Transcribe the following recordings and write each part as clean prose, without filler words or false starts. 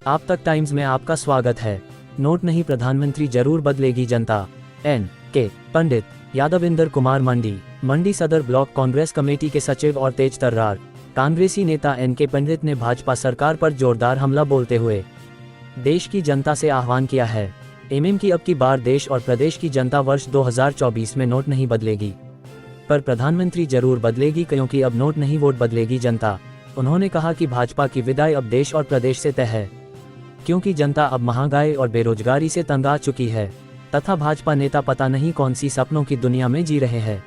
आप तक टाइम्स में आपका स्वागत है। नोट नहीं प्रधानमंत्री जरूर बदलेगी जनता। N.K. पंडित, यादविंदर कुमार मंडी सदर ब्लॉक कांग्रेस कमेटी के सचिव और तेज तर्रार कांग्रेसी नेता N.K. पंडित ने भाजपा सरकार पर जोरदार हमला बोलते हुए देश की जनता से आह्वान किया है। एमएम की अब की बार देश और प्रदेश की जनता वर्ष 2024 में नोट नहीं बदलेगी, पर प्रधानमंत्री जरूर बदलेगी, क्योंकि अब नोट नहीं वोट बदलेगी जनता। उन्होंने कहा कि भाजपा की विदाई अब देश और प्रदेश से तय है, क्योंकि जनता अब महंगाई और बेरोजगारी से तंग आ चुकी है तथा भाजपा नेता पता नहीं कौन सी सपनों की दुनिया में जी रहे हैं।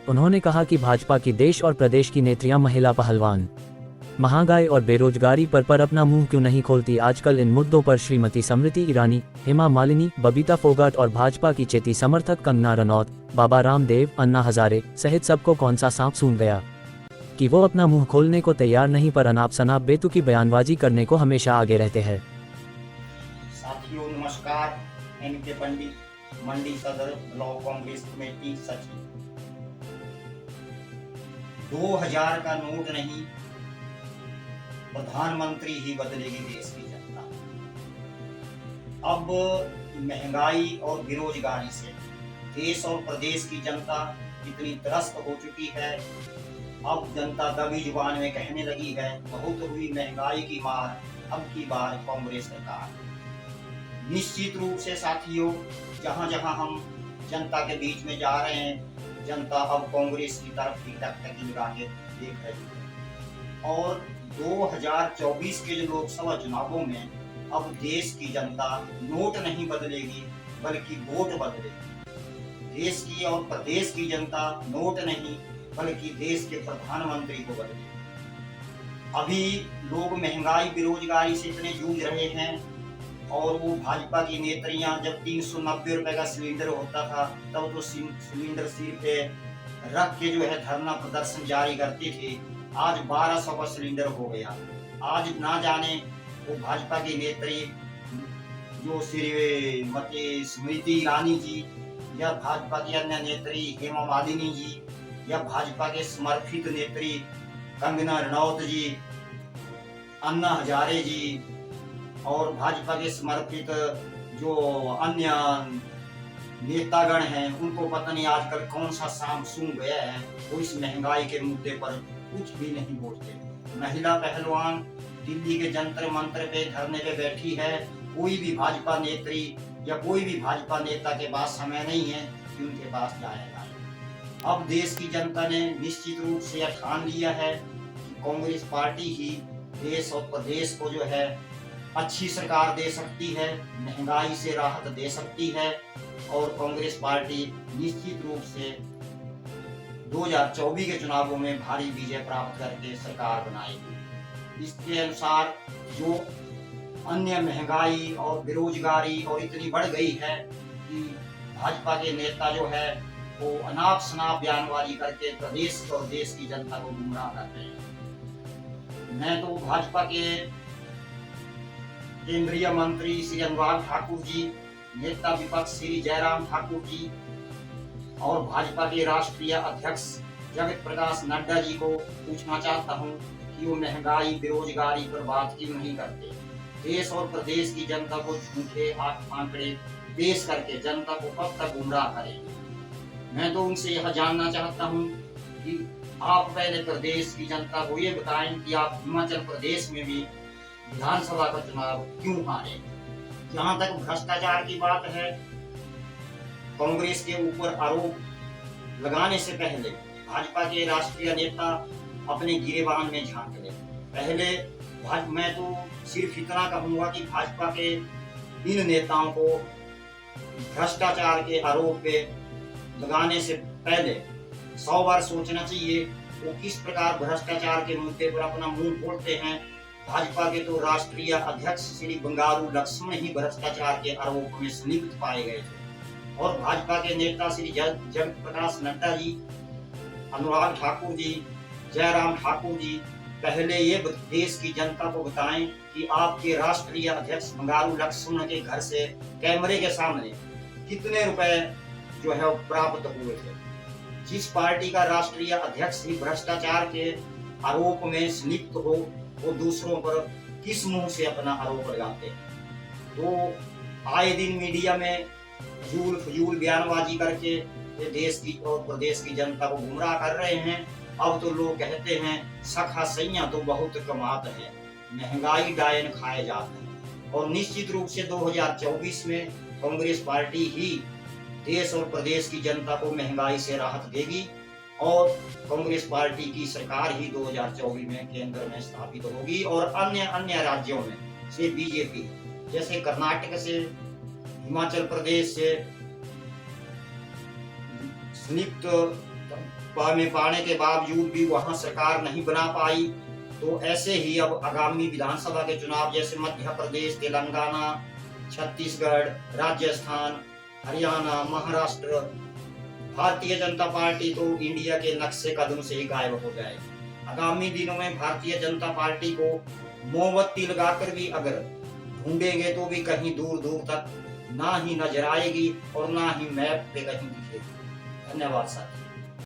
उन्होंने कहा कि भाजपा की देश और प्रदेश की नेत्रियां महिला पहलवान महंगाई और बेरोजगारी पर अपना मुंह क्यों नहीं खोलती। आजकल इन मुद्दों पर श्रीमती स्मृति ईरानी, हेमा मालिनी, बबीता फोगाट और भाजपा की चेती समर्थक कंगना रनौत, बाबा रामदेव, अन्ना हजारे सहित सबको कौन सा सांप सूंघ गया कि वो अपना मुंह खोलने को तैयार नहीं, पर अनाप शनाप बेतुकी बयानबाजी करने को हमेशा आगे रहते हैं। साथियों नमस्कार। N.K. पंडित, मंडी सदर ब्लॉक कांग्रेस कमेटी सचिव। 2000 का नोट नहीं, प्रधानमंत्री ही बदलेगी देश की जनता। अब महंगाई और बेरोजगारी से देश और प्रदेश की जनता इतनी त्रस्त हो चुकी है। अब जनता दबी जुबान में कहने लगी है, बहुत हुई महंगाई की मार, अब की बार कांग्रेस सरकार। निश्चित रूप से साथियों, जहां जहां हम जनता के बीच में जा रहे हैं, जनता अब कांग्रेस की तरफ ही टकटकी लगा के देख रही है। और 2024 के जो लोकसभा चुनावों में अब देश की जनता नोट नहीं बदलेगी, बल्कि वोट बदलेगी। देश की और प्रदेश की जनता नोट नहीं, बल्कि देश के प्रधानमंत्री को बदलेगी। अभी लोग महंगाई बेरोजगारी से इतने जूझ रहे हैं, और वो भाजपा की नेत्रियां जब 390 रुपए का सिलेंडर होता था तब तो सिलेंडर सिर पे रख के जो है धरना प्रदर्शन जारी करती थी। आज 1200 का सिलेंडर हो गया। आज ना जाने वो भाजपा की नेत्री जो श्रीमती स्मृति ईरानी जी, या भाजपा की अन्य नेत्री हेमा मालिनी जी, या भाजपा के समर्पित नेत्री कंगना रनौत जी, अन्ना हजारे जी, और भाजपा के समर्पित जो अन्य नेतागण हैं, उनको पता नहीं आजकल कौन सा सांप सूंघ गया है। वो इस महंगाई के मुद्दे पर कुछ भी नहीं बोलते। महिला पहलवान दिल्ली के जंतर मंतर पे धरने पे बैठी है। कोई भी भाजपा नेत्री या कोई भी भाजपा नेता के पास समय नहीं है कि उनके पास जाएगा। अब देश की जनता ने निश्चित रूप से यह ठान लिया है कि कांग्रेस पार्टी ही देश और प्रदेश को जो है अच्छी सरकार दे सकती है, महंगाई से राहत दे सकती है, और कांग्रेस पार्टी निश्चित रूप से 2024 के चुनावों में भारी विजय प्राप्त करके सरकार बनाएगी। इसके अनुसार जो अन्य महंगाई और बेरोजगारी और इतनी बढ़ गई है कि भाजपा के नेता जो है वो अनाप शनाप बयानबाजी करके प्रदेश और देश की जनता को गुमराह कर रहे हैं। मैं तो भाजपा के केंद्रीय मंत्री श्री अनुराग ठाकुर जी, नेता विपक्ष श्री जयराम ठाकुर जी, और भाजपा के राष्ट्रीय अध्यक्ष जगत प्रकाश नड्डा जी को पूछना चाहता हूं कि वो महंगाई बेरोजगारी पर बात क्यों नहीं करते। देश और प्रदेश की जनता को झूठे आंकड़े पेश करके जनता को कब तक गुमराह करेंगे। मैं तो उनसे यह जानना चाहता हूं कि आप पहले प्रदेश की जनता को ये बताएं कि आप हिमाचल प्रदेश में भी विधानसभा का चुनाव क्यों हारे। जहां तक भ्रष्टाचार की बात है, कांग्रेस के ऊपर आरोप लगाने से पहले भाजपा के राष्ट्रीय नेता अपने गिरेबान में झांक ले। पहले मैं तो सिर्फ इतना कहूंगा कि भाजपा के इन नेताओं को भ्रष्टाचार के आरोप पे लगाने से पहले 100 बार सोचना चाहिए वो किस प्रकार भ्रष्टाचार के मुद्दे पर अपना मुंह खोलते हैं। भाजपा के तो राष्ट्रीय अध्यक्ष श्री बंगारू लक्ष्मण ही भ्रष्टाचार के आरोप में संलिप्त पाए गए थे, और भाजपा के नेता श्री जगत प्रकाश नड्डा जी, अनुराग ठाकुर जी, जयराम ठाकुर जी पहले ये देश की जनता को बताएं कि आपके राष्ट्रीय अध्यक्ष बंगारू लक्ष्मण के घर से कैमरे के सामने कितने रुपए जो है प्राप्त हुए थे। जिस पार्टी का राष्ट्रीय अध्यक्ष ही भ्रष्टाचार के आरोप में संलिप्त हो, वो दूसरों पर किस मुंह से अपना आरोप लगाते हैं। तो आए दिन मीडिया में फजूल बयानबाजी करके ये देश की और प्रदेश की जनता को गुमराह कर रहे हैं। अब तो लोग कहते हैं सखा सैया तो बहुत कमात है, महंगाई डायन खाए जाते हैं। और निश्चित रूप से 2024 में कांग्रेस पार्टी ही देश और प्रदेश की जनता को महंगाई से राहत देगी और कांग्रेस पार्टी की सरकार ही 2024 में केंद्र में स्थापित होगी और अन्य राज्यों में से बीजेपी, जैसे कर्नाटक से, हिमाचल प्रदेश से संयुक्त में पाने के बावजूद भी वहां सरकार नहीं बना पाई। तो ऐसे ही अब आगामी विधानसभा के चुनाव जैसे मध्य प्रदेश, तेलंगाना, छत्तीसगढ़, राजस्थान, हरियाणा, महाराष्ट्र, भारतीय जनता पार्टी तो इंडिया के नक्शे कदम से ही गायब हो जाएगी। आगामी दिनों में भारतीय जनता पार्टी को मोमबत्ती लगाकर भी अगर ढूंढेंगे तो भी कहीं दूर दूर तक ना ही नजर आएगी और ना ही मैप पे कहीं दिखेगी। धन्यवाद साथी।